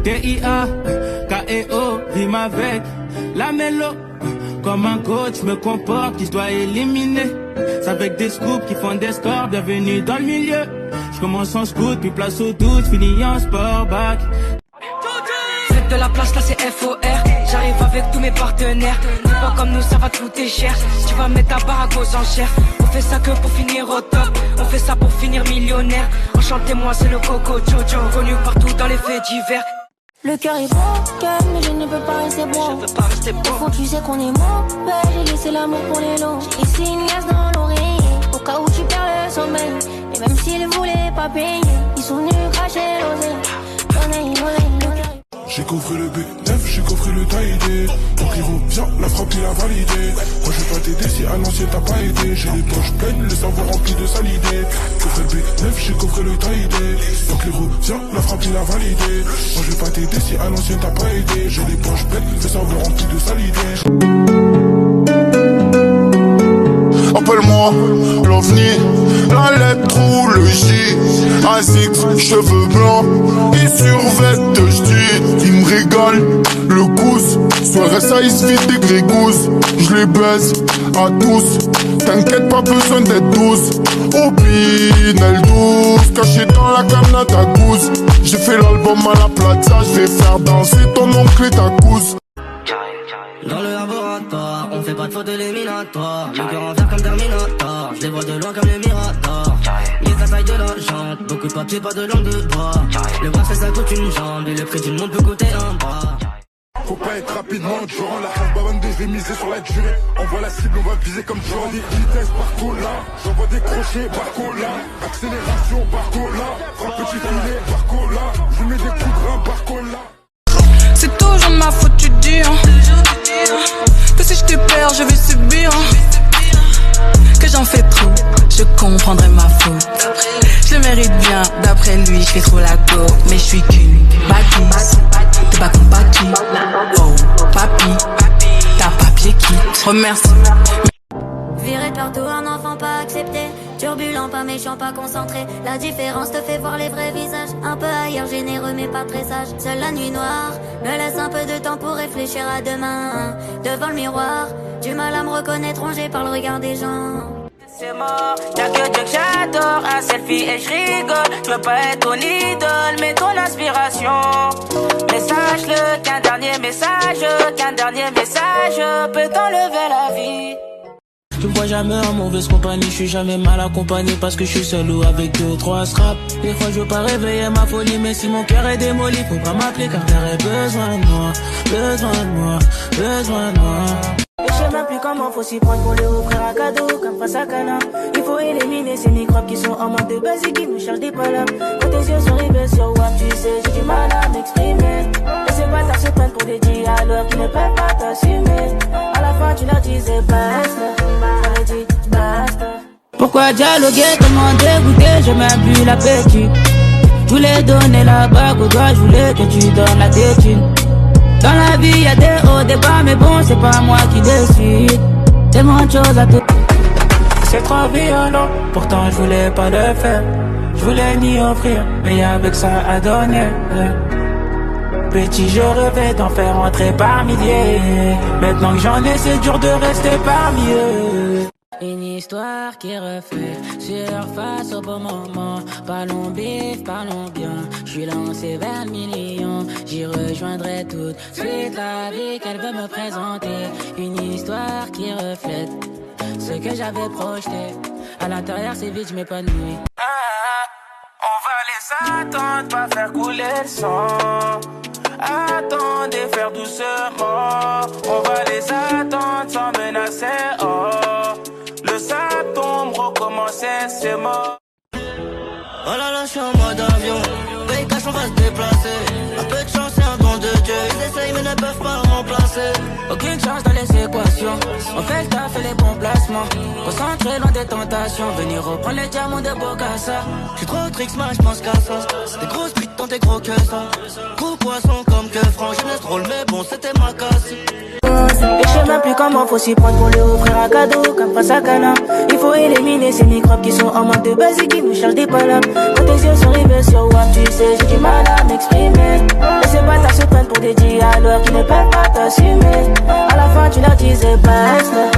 TIA, KEO, rime avec la mélo. Comme un coach me comporte, qui doit éliminer. C'est avec des scoops qui font des scores, bienvenue dans le milieu. Je commence en scout, puis place au doute, fini en sport back. De la place là c'est FOR. J'arrive avec tous mes partenaires. T'es pas comme nous ça va te coûter cher. Tu vas mettre ta baraque aux enchères. On fait ça que pour finir au top. On fait ça pour finir millionnaire. Enchantez-moi c'est le Coco Jojo, connu partout dans les faits divers. Le cœur est broken mais je ne peux pas rester bon. Au fond tu sais qu'on est mauvais. J'ai laissé l'amour pour les lots. Ici une glace dans l'oreille au cas où tu perds le sommeil. Et même s'ils voulaient pas payer, ils sont venus cracher l'oseille. J'ai coffré le B9, j'ai coffré le taillé. Donc il vaut bien, la frappe il a validé. Moi je vais pas t'aider si à l'ancien t'as pas aidé. J'ai les poches pleines, le cerveau rempli de salidé. Coffré le B9, j'ai coffré le taillé. Donc il vaut bien, la frappe il a validé. Moi je vais pas t'aider si à l'ancien t'as pas aidé. J'ai les poches pleines, le cerveau rempli de salidé. Appelle-moi l'OVNI, la lettre ou le J. A6, cheveux blancs et survêt de j'dis. Il me régale le cousse. Soirée ça il se vide des grégouses. Je les baise à tous. T'inquiète pas besoin d'être douce. Au Pinel douce, caché dans la canne à gousse. J'ai fait l'album à la plaza. Je vais faire danser ton oncle et ta couse. Dans le laboratoire, on fait pas de faute éliminatoire. Le cœur en verre comme Terminator, je les vois de loin comme les Miradors. Nique la taille de la jante, beaucoup de papier, pas de langue de bois. Le bracelet ça coûte une jambe, et le prix du monde peut coûter un bras. Faut pas être rapidement durant la phase babande, je vais miser sur la durée. On voit la cible, on va viser comme Jordi. Vitesse par là, j'envoie des crochets par là. Accélération par là, frappe petit filet par là. Je mets des coups de rein par là. C'est toujours ma faute, tu dis hein. Que si je te perds, je vais subir hein. Que j'en fais trop, je comprendrai ma faute. Je le mérite bien, d'après lui, je fais trop la go. Mais je suis qu'une bâtisse, t'es pas compati. Oh, papi, t'as papier qui remercie. Viré de partout, un enfant pas accepté. Turbulent, pas méchant, pas concentré. La différence te fait voir les vrais visages. Un peu ailleurs, généreux mais pas très sage. Seule la nuit noire me laisse un peu de temps pour réfléchir à demain. Devant le miroir, du mal à me reconnaître rongé par le regard des gens. C'est mort, y'a que Dieu que j'adore. Un selfie et je rigole. Je veux pas être ton idole, mais ton inspiration. Mais sache-le qu'un dernier message peut t'enlever la vie. Je me vois jamais en mauvaise compagnie, je suis jamais mal accompagné parce que je suis seul ou avec 2-3 scraps. Des fois je veux pas réveiller ma folie, mais si mon cœur est démoli, faut pas m'appeler car t'aurais besoin de moi, besoin de moi, besoin de moi. Je sais même plus comment faut s'y prendre pour lui offrir un cadeau comme face à canard. Il faut éliminer ces microbes qui sont en manque de base et qui nous cherchent des palabres. Quand tes yeux sont rivés sur WAP, tu sais, j'ai du mal à m'exprimer. Et c'est pas ta se prendre pour des dialogues qui ne peuvent pas t'assumer. À la fin tu leur disais basta, j'aurais dit basta. Pourquoi dialoguer, comment dégoûter, j'ai même plus l'appétit. Je voulais donner la bague au doigt, je voulais que tu donnes la tétine. Dans la vie y'a des hauts, des bas, mais bon c'est pas moi qui décide. Tellement de choses à te... C'est trop violent, pourtant je voulais pas le faire. Je voulais ni offrir, mais avec ça à donner. Petit je rêvais d'en faire entrer par milliers. Maintenant que j'en ai c'est dur de rester parmi eux. Une histoire qui refait surface au bon moment. Parlons bif, parlons bien. Je suis lancé vers le million. J'y rejoindrai tout de suite la vie qu'elle veut me présenter. Une histoire qui reflète ce que j'avais projeté. À l'intérieur c'est vide, je m'épanouis. On va les attendre, pas faire couler le sang. Attendez, faire doucement. On va les attendre sans menacer. Oh. Le sable tombe, recommencer, c'est mort. Oh là là, je suis en mode avion. Paye cash, on va se déplacer. Un peu de chance, c'est un don de Dieu. Ils essayent, mais ne peuvent pas le remplacer. Aucune chance dans les équations. On fait le taf et les bons placements. Concentré loin des tentations. Venir reprendre les diamants de Bocassa. J'suis trop tricks, moi j'pense qu'à ça. Des grosses bites, tant t'es gros que ça. Gros poisson comme que franc. Jeunesse drôle, mais bon, c'était ma casse. Et je sais même plus comment faut s'y prendre pour lui offrir un cadeau comme face à canard. Il faut éliminer ces microbes qui sont en manque de base et qui nous cherchent des palabres. Quand tes yeux sont rivés sur WAP, tu sais, j'ai du mal à m'exprimer. Et c'est pas ta t'ai dit alors qu'ils ne peuvent pas t'assumer. À la fin tu leur disais basta,